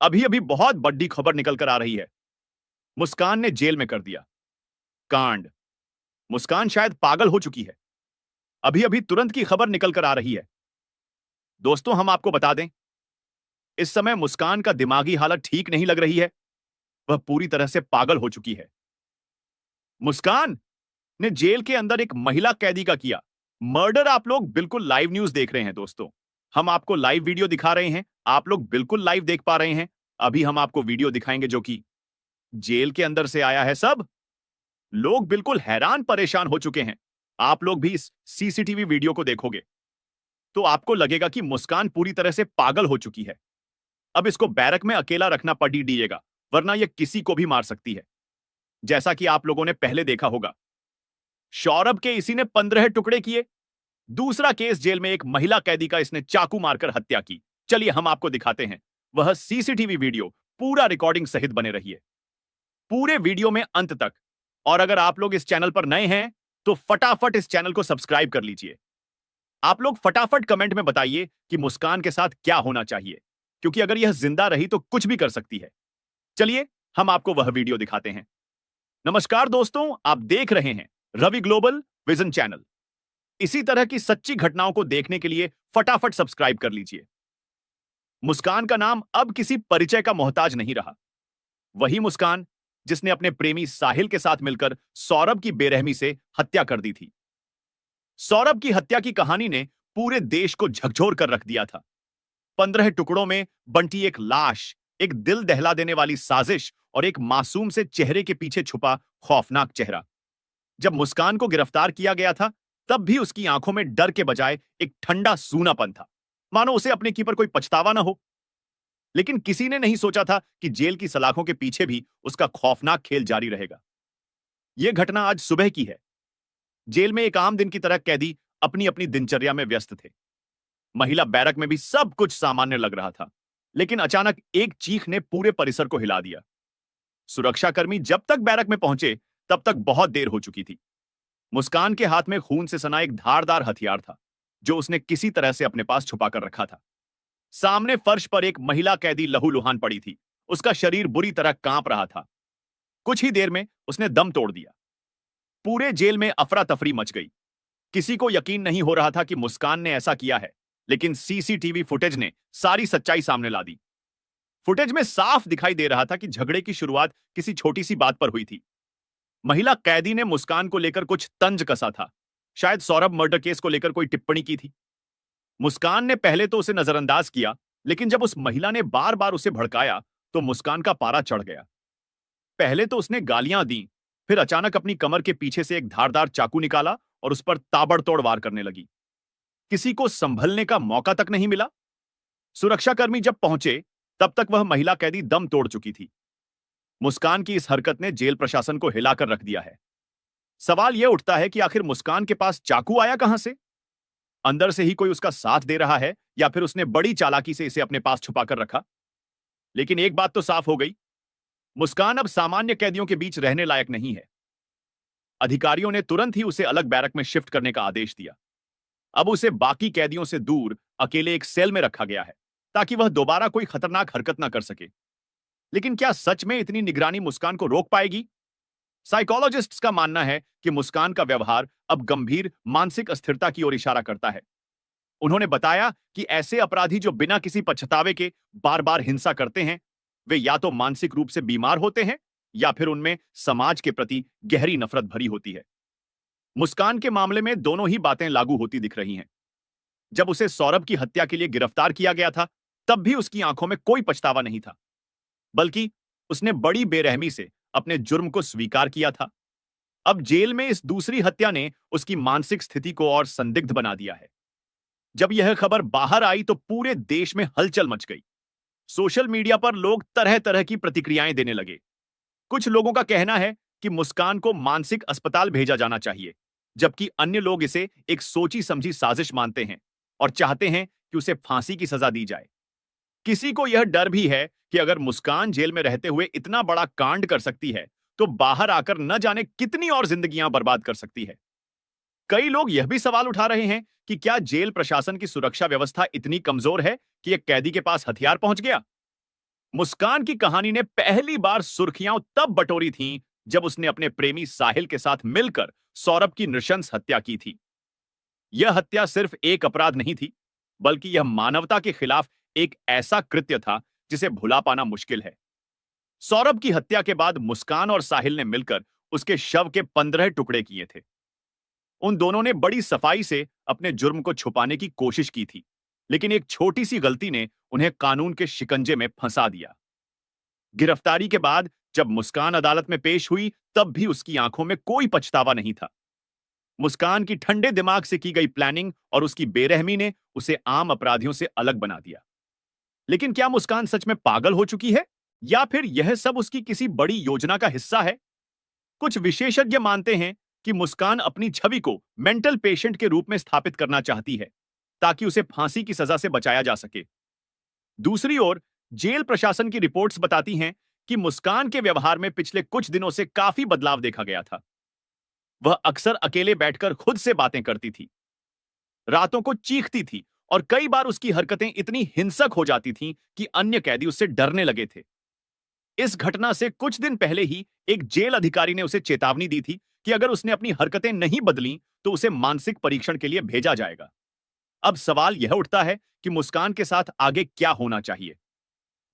अभी अभी बहुत बड़ी खबर निकल कर आ रही है। मुस्कान ने जेल में कर दिया कांड। मुस्कान शायद पागल हो चुकी है। अभी अभी तुरंत की खबर निकल कर आ रही है। दोस्तों, हम आपको बता दें, इस समय मुस्कान का दिमागी हालत ठीक नहीं लग रही है। वह पूरी तरह से पागल हो चुकी है। मुस्कान ने जेल के अंदर एक महिला कैदी का किया मर्डर। आप लोग बिल्कुल लाइव न्यूज देख रहे हैं दोस्तों। हम आपको लाइव वीडियो दिखा रहे हैं। आप लोग बिल्कुल लाइव देख पा रहे हैं। अभी हम आपको वीडियो दिखाएंगे जो कि जेल के अंदर से आया है। सब लोग बिल्कुल हैरान परेशान हो चुके हैं। आप लोग भी इस सीसीटीवी वीडियो को देखोगे तो आपको लगेगा कि मुस्कान पूरी तरह से पागल हो चुकी है। अब इसको बैरक में अकेला रखना पड़ ही दिएगा, वरना यह किसी को भी मार सकती है। जैसा कि आप लोगों ने पहले देखा होगा, सौरभ के इसी ने 15 टुकड़े किए। दूसरा केस, जेल में एक महिला कैदी का इसने चाकू मारकर हत्या की। चलिए हम आपको दिखाते हैं वह सीसीटीवी वीडियो। पूरा रिकॉर्डिंग सहित बने रहिए पूरे वीडियो में अंत तक। और अगर आप लोग इस चैनल पर नए हैं तो फटाफट इस चैनल को सब्सक्राइब कर लीजिए। आप लोग फटाफट कमेंट में बताइए कि मुस्कान के साथ क्या होना चाहिए, क्योंकि अगर यह जिंदा रही तो कुछ भी कर सकती है। चलिए हम आपको वह वीडियो दिखाते हैं। नमस्कार दोस्तों, आप देख रहे हैं रवि ग्लोबल विजन चैनल। इसी तरह की सच्ची घटनाओं को देखने के लिए फटाफट सब्सक्राइब कर लीजिए। मुस्कान का नाम अब किसी परिचय का मोहताज नहीं रहा। वही मुस्कान जिसने अपने प्रेमी साहिल के साथ मिलकर सौरभ की बेरहमी से हत्या कर दी थी। सौरभ की हत्या की कहानी ने पूरे देश को झकझोर कर रख दिया था। 15 टुकड़ों में बंटी एक लाश, एक दिल दहला देने वाली साजिश और एक मासूम से चेहरे के पीछे छुपा खौफनाक चेहरा। जब मुस्कान को गिरफ्तार किया गया था तब भी उसकी आंखों में डर के बजाय एक ठंडा सूनापन था, मानो उसे अपने की पर कोई पछतावा ना हो। लेकिन किसी ने नहीं सोचा था कि जेल की सलाखों के पीछे भी उसका खौफनाक खेल जारी रहेगा। यह घटना आज सुबह की है। जेल में एक आम दिन की तरह कैदी अपनी अपनी दिनचर्या में व्यस्त थे। महिला बैरक में भी सब कुछ सामान्य लग रहा था। लेकिन अचानक एक चीख ने पूरे परिसर को हिला दिया। सुरक्षाकर्मी जब तक बैरक में पहुंचे तब तक बहुत देर हो चुकी थी। मुस्कान के हाथ में खून से सना एक धारदार हथियार था जो उसने किसी तरह से अपने पास छुपा कर रखा था। सामने फर्श पर एक महिला कैदी लहूलुहान पड़ी थी। उसका शरीर बुरी तरह कांप रहा था। कुछ ही देर में उसने दम तोड़ दिया। पूरे जेल में अफरा तफरी मच गई। किसी को यकीन नहीं हो रहा था कि मुस्कान ने ऐसा किया है, लेकिन सीसीटीवी फुटेज ने सारी सच्चाई सामने ला दी। फुटेज में साफ दिखाई दे रहा था कि झगड़े की शुरुआत किसी छोटी सी बात पर हुई थी। महिला कैदी ने मुस्कान को लेकर कुछ तंज कसा था। शायद सौरभ मर्डर केस को लेकर कोई टिप्पणी की थी। मुस्कान ने पहले तो उसे नजरअंदाज किया, लेकिन जब उस महिला ने बार बार उसे भड़काया तो मुस्कान का पारा चढ़ गया। पहले तो उसने गालियां दी, फिर अचानक अपनी कमर के पीछे से एक धारदार चाकू निकाला और उस पर ताबड़तोड़ वार करने लगी। किसी को संभलने का मौका तक नहीं मिला। सुरक्षाकर्मी जब पहुंचे तब तक वह महिला कैदी दम तोड़ चुकी थी। मुस्कान की इस हरकत ने जेल प्रशासन को हिलाकर रख दिया है। सवाल यह उठता है कि आखिर मुस्कान के पास चाकू आया कहां से? अंदर से ही कोई उसका साथ दे रहा है या फिर उसने बड़ी चालाकी से इसे अपने पास छुपाकर रखा? लेकिन एक बात तो साफ हो गई, मुस्कान अब सामान्य कैदियों के बीच रहने लायक नहीं है। अधिकारियों ने तुरंत ही उसे अलग बैरक में शिफ्ट करने का आदेश दिया। अब उसे बाकी कैदियों से दूर अकेले एक सेल में रखा गया है ताकि वह दोबारा कोई खतरनाक हरकत ना कर सके। लेकिन क्या सच में इतनी निगरानी मुस्कान को रोक पाएगी? साइकोलॉजिस्ट्स का मानना है कि मुस्कान का व्यवहार अब गंभीर मानसिक अस्थिरता की ओर इशारा करता है। उन्होंने बताया कि ऐसे अपराधी जो बिना किसी पछतावे के बार बार हिंसा करते हैं, वे या तो मानसिक रूप से बीमार होते हैं या फिर उनमें समाज के प्रति गहरी नफरत भरी होती है। मुस्कान के मामले में दोनों ही बातें लागू होती दिख रही हैं। जब उसे सौरभ की हत्या के लिए गिरफ्तार किया गया था तब भी उसकी आंखों में कोई पछतावा नहीं था, बल्कि उसने बड़ी बेरहमी से अपने जुर्म को स्वीकार किया था। अब जेल में इस दूसरी हत्या ने उसकी मानसिक स्थिति को और संदिग्ध बना दिया है। जब यह खबर बाहर आई तो पूरे देश में हलचल मच गई। सोशल मीडिया पर लोग तरह तरह की प्रतिक्रियाएं देने लगे। कुछ लोगों का कहना है कि मुस्कान को मानसिक अस्पताल भेजा जाना चाहिए, जबकि अन्य लोग इसे एक सोची समझी साजिश मानते हैं और चाहते हैं कि उसे फांसी की सजा दी जाए। किसी को यह डर भी है कि अगर मुस्कान जेल में रहते हुए इतना बड़ा कांड कर सकती है तो बाहर आकर न जाने कितनी और जिंदगियां बर्बाद कर सकती है। कई लोग यह भी सवाल उठा रहे हैं कि क्या जेल प्रशासन की सुरक्षा व्यवस्था इतनी कमजोर है कि एक कैदी के पास हथियार पहुंच गया? मुस्कान की कहानी ने पहली बार सुर्खियां तब बटोरी थीं जब उसने अपने प्रेमी साहिल के साथ मिलकर सौरभ की नृशंस हत्या की थी। यह हत्या सिर्फ एक अपराध नहीं थी, बल्कि यह मानवता के खिलाफ एक ऐसा कृत्य था जिसे भुला पाना मुश्किल है। सौरभ की हत्या के बाद मुस्कान और साहिल ने मिलकर उसके शव के 15 टुकड़े किए थे। उन दोनों ने बड़ी सफाई से अपने जुर्म को छुपाने की कोशिश की थी, लेकिन एक छोटी सी गलती ने उन्हें कानून के शिकंजे में फंसा दिया। गिरफ्तारी के बाद जब मुस्कान अदालत में पेश हुई, तब भी उसकी आंखों में कोई पछतावा नहीं था। मुस्कान की ठंडे दिमाग से की गई प्लानिंग और उसकी बेरहमी ने उसे आम अपराधियों से अलग बना दिया। लेकिन क्या मुस्कान सच में पागल हो चुकी है, या फिर यह सब उसकी किसी बड़ी योजना का हिस्सा है? कुछ विशेषज्ञ मानते हैं कि मुस्कान अपनी छवि को मेंटल पेशेंट के रूप में स्थापित करना चाहती है, ताकि उसे फांसी की सजा से बचाया जा सके। दूसरी ओर, जेल प्रशासन की रिपोर्ट्स बताती हैं कि मुस्कान के व्यवहार में पिछले कुछ दिनों से काफी बदलाव देखा गया था। वह अक्सर अकेले बैठकर खुद से बातें करती थी, रातों को चीखती थी, और कई बार उसकी हरकतें इतनी हिंसक हो जाती थीं कि अन्य कैदी उससे डरने लगे थे। इस घटना से कुछ दिन पहले ही एक जेल अधिकारी ने उसे चेतावनी दी थी कि अगर उसने अपनी हरकतें नहीं बदली तो उसे मानसिक परीक्षण के लिए भेजा जाएगा। अब सवाल यह उठता है कि मुस्कान के साथ आगे क्या होना चाहिए।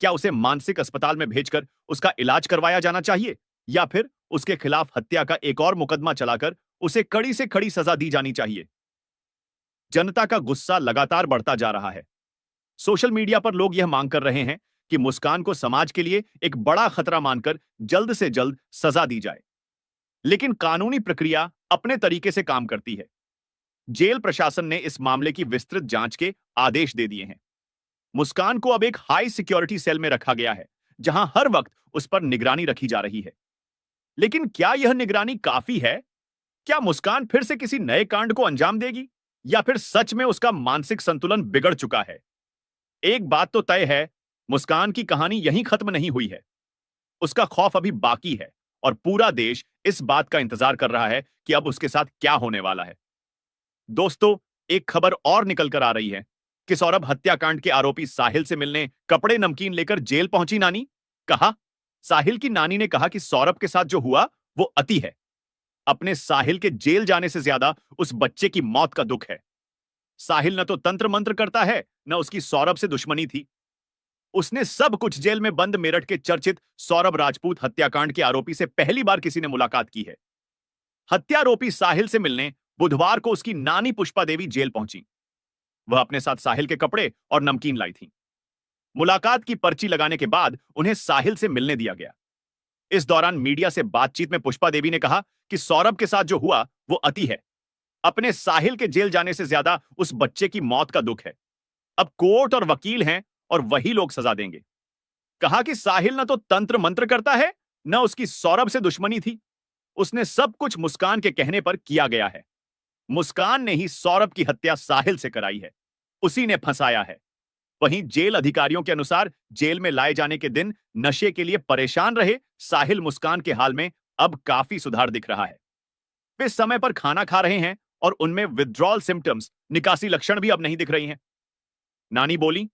क्या उसे मानसिक अस्पताल में भेजकर उसका इलाज करवाया जाना चाहिए, या फिर उसके खिलाफ हत्या का एक और मुकदमा चलाकर उसे कड़ी से कड़ी सजा दी जानी चाहिए? जनता का गुस्सा लगातार बढ़ता जा रहा है। सोशल मीडिया पर लोग यह मांग कर रहे हैं कि मुस्कान को समाज के लिए एक बड़ा खतरा मानकर जल्द से जल्द सजा दी जाए। लेकिन कानूनी प्रक्रिया अपने तरीके से काम करती है। जेल प्रशासन ने इस मामले की विस्तृत जांच के आदेश दे दिए हैं। मुस्कान को अब एक हाई सिक्योरिटी सेल में रखा गया है, जहां हर वक्त उस पर निगरानी रखी जा रही है। लेकिन क्या यह निगरानी काफी है? क्या मुस्कान फिर से किसी नए कांड को अंजाम देगी, या फिर सच में उसका मानसिक संतुलन बिगड़ चुका है? एक बात तो तय है, मुस्कान की कहानी यहीं खत्म नहीं हुई है। उसका खौफ अभी बाकी है, और पूरा देश इस बात का इंतजार कर रहा है कि अब उसके साथ क्या होने वाला है। दोस्तों, एक खबर और निकल कर आ रही है कि सौरभ हत्याकांड के आरोपी साहिल से मिलने कपड़े नमकीन लेकर जेल पहुंची नानी। कहा, साहिल की नानी ने कहा कि सौरभ के साथ जो हुआ वो अति है। अपने साहिल के जेल जाने से ज्यादा उस बच्चे की मौत का दुख है। साहिल न तो तंत्र मंत्र करता है, न उसकी सौरभ से दुश्मनी थी। उसने सब कुछ जेल में बंद मेरठ के चर्चित सौरभ राजपूत हत्याकांड के आरोपी से पहली बार किसी ने मुलाकात की है। हत्यारोपी साहिल से मिलने बुधवार को उसकी नानी पुष्पा देवी जेल पहुंची। वह अपने साथ साहिल के कपड़े और नमकीन लाई थी। मुलाकात की पर्ची लगाने के बाद उन्हें साहिल से मिलने दिया गया। इस दौरान मीडिया से बातचीत में पुष्पा देवी ने कहा कि सौरभ के साथ जो हुआ वो अति है। अपने साहिल के जेल जाने से ज्यादा उस बच्चे की मौत का दुख है। अब कोर्ट और वकील हैं, और वही लोग सजा देंगे। कहा कि साहिल न तो तंत्र मंत्र करता है, न उसकी सौरभ से दुश्मनी थी। उसने सब कुछ मुस्कान के कहने पर किया गया है। मुस्कान ने ही सौरभ की हत्या साहिल से कराई है। उसी ने फंसाया है। वहीं जेल अधिकारियों के अनुसार जेल में लाए जाने के दिन नशे के लिए परेशान रहे साहिल मुस्कान के हाल में अब काफी सुधार दिख रहा है। वे समय पर खाना खा रहे हैं, और उनमें विथड्रॉल सिम्टम्स, निकासी लक्षण भी अब नहीं दिख रही हैं। नानी बोली,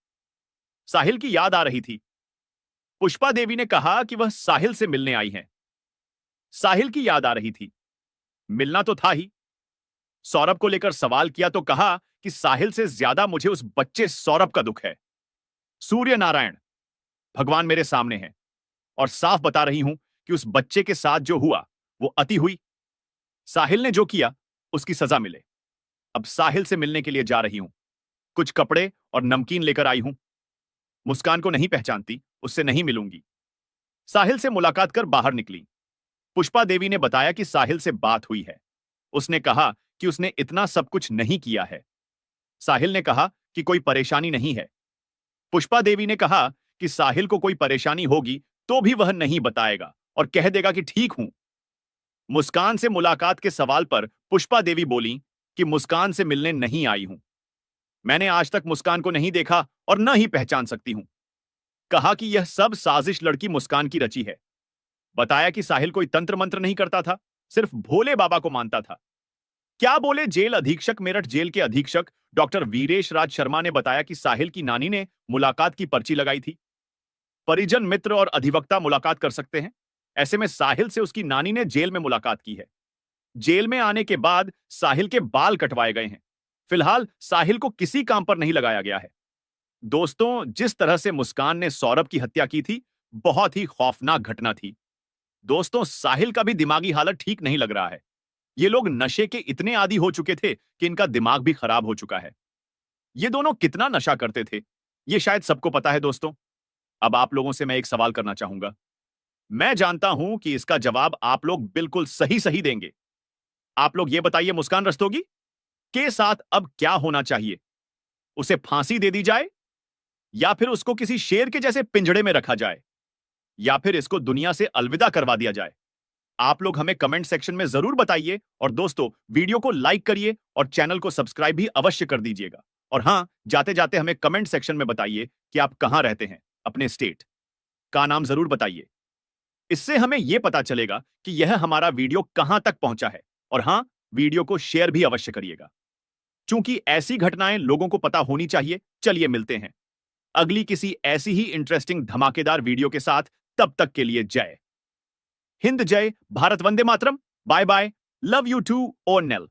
साहिल की याद आ रही थी। पुष्पा देवी ने कहा कि वह साहिल से मिलने आई हैं। साहिल की याद आ रही थी। मिलना तो था ही। सौरभ को लेकर सवाल किया तो कहा कि साहिल से ज्यादा मुझे उस बच्चे सौरभ का दुख है। सूर्य नारायण, भगवान मेरे सामने है, और साफ बता रही हूं कि उस बच्चे के साथ जो हुआ वो अति हुई। साहिल ने जो किया उसकी सजा मिले। अब साहिल से मिलने के लिए जा रही हूं। कुछ कपड़े और नमकीन लेकर आई हूं। मुस्कान को नहीं पहचानती, उससे नहीं मिलूंगी। साहिल से मुलाकात कर बाहर निकली। पुष्पा देवी ने बताया कि साहिल से बात हुई है। उसने कहा कि उसने इतना सब कुछ नहीं किया है। साहिल ने कहा कि कोई परेशानी नहीं है। पुष्पा देवी ने कहा कि साहिल को कोई परेशानी होगी तो भी वह नहीं बताएगा, और कह देगा कि ठीक हूं। मुस्कान से मुलाकात के सवाल पर पुष्पा देवी बोली कि मुस्कान से मिलने नहीं आई हूं। मैंने आज तक मुस्कान को नहीं देखा और न ही पहचान सकती हूं। कहा कि यह सब साजिश लड़की मुस्कान की रची है। बताया कि साहिल कोई तंत्र मंत्र नहीं करता था, सिर्फ भोले बाबा को मानता था। क्या बोले जेल अधीक्षक मेरठ जेल के अधीक्षक डॉक्टर वीरेश राज शर्मा ने बताया कि साहिल की नानी ने मुलाकात की पर्ची लगाई थी। परिजन, मित्र और अधिवक्ता मुलाकात कर सकते हैं। ऐसे में साहिल से उसकी नानी ने जेल में मुलाकात की है। जेल में आने के बाद साहिल के बाल कटवाए गए हैं। फिलहाल साहिल को किसी काम पर नहीं लगाया गया है। दोस्तों, जिस तरह से मुस्कान ने सौरभ की हत्या की थी, बहुत ही खौफनाक घटना थी। दोस्तों, साहिल का भी दिमागी हालत ठीक नहीं लग रहा है। ये लोग नशे के इतने आदी हो चुके थे कि इनका दिमाग भी खराब हो चुका है। ये दोनों कितना नशा करते थे, ये शायद सबको पता है दोस्तों। अब आप लोगों से मैं एक सवाल करना चाहूंगा। मैं जानता हूं कि इसका जवाब आप लोग बिल्कुल सही सही देंगे। आप लोग ये बताइए, मुस्कान रस्तोगी के साथ अब क्या होना चाहिए? उसे फांसी दे दी जाए, या फिर उसको किसी शेर के जैसे पिंजड़े में रखा जाए, या फिर इसको दुनिया से अलविदा करवा दिया जाए? आप लोग हमें कमेंट सेक्शन में जरूर बताइए। और दोस्तों, वीडियो को लाइक करिए और चैनल को सब्सक्राइब भी अवश्य कर दीजिएगा। और हां, जाते जाते हमें कमेंट सेक्शन में बताइए कि आप कहां रहते हैं, अपने स्टेट का नाम जरूर बताइए। इससे हमें यह पता चलेगा कि यह हमारा वीडियो कहां तक पहुंचा है। और हां, वीडियो को शेयर भी अवश्य करिएगा, क्योंकि ऐसी घटनाएं लोगों को पता होनी चाहिए। चलिए मिलते हैं अगली किसी ऐसी ही इंटरेस्टिंग धमाकेदार वीडियो के साथ। तब तक के लिए जय हिंद, जय भारत, वंदे मातरम, bye bye, love you too, ओरनेल।